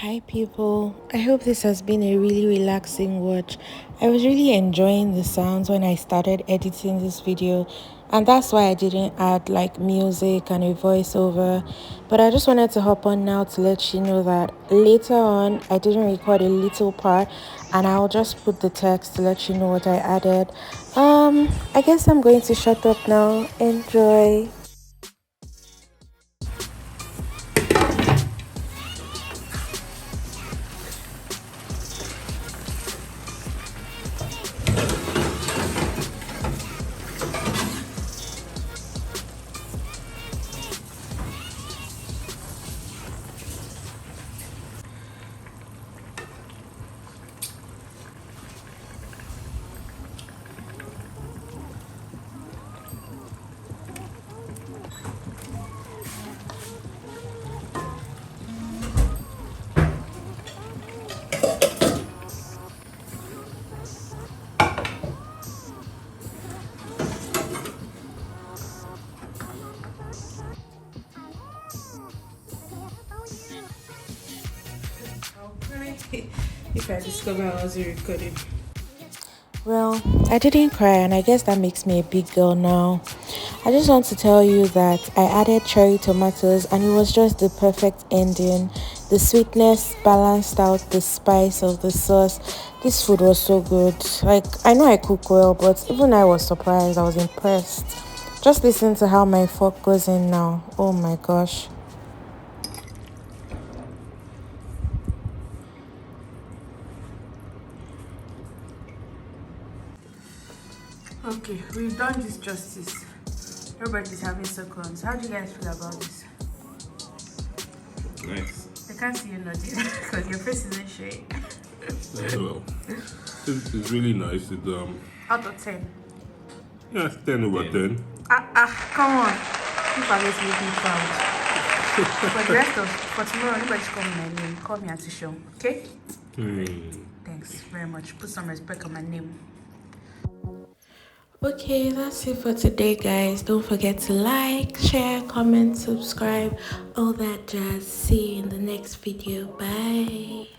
Hi people, I hope this has been a really relaxing watch. I was really enjoying the sounds when I started editing this video, and that's why I didn't add like music and a voiceover. But I just wanted to hop on now to let you know that later on I didn't record a little part, and I'll just put the text to let you know what I added. I guess I'm going to shut up now. Enjoy. If I discover I wasn't recording. Well, I didn't cry, and I guess that makes me a big girl now. I just want to tell you that I added cherry tomatoes, and it was just the perfect ending. The sweetness balanced out the spice of the sauce. This food was so good. Like, I know I cook well, but even I was surprised. I was impressed. Just listen to how my fork goes in now. Oh my gosh. Okay, we've done this justice. Everybody's having seconds. How do you guys feel about this? Nice. I can't see you nodding because your face isn't showing. Well, it's really nice. It's Out of 10. yeah, it's 10/10. Come on. If I just make me proud. For the rest of for tomorrow, nobody's calling my name. Call me Atisho. Okay? Thanks very much. Put some respect on my name. Okay, that's it for today, guys. Don't forget to like, share, comment, subscribe, all that jazz. See you in the next video. Bye.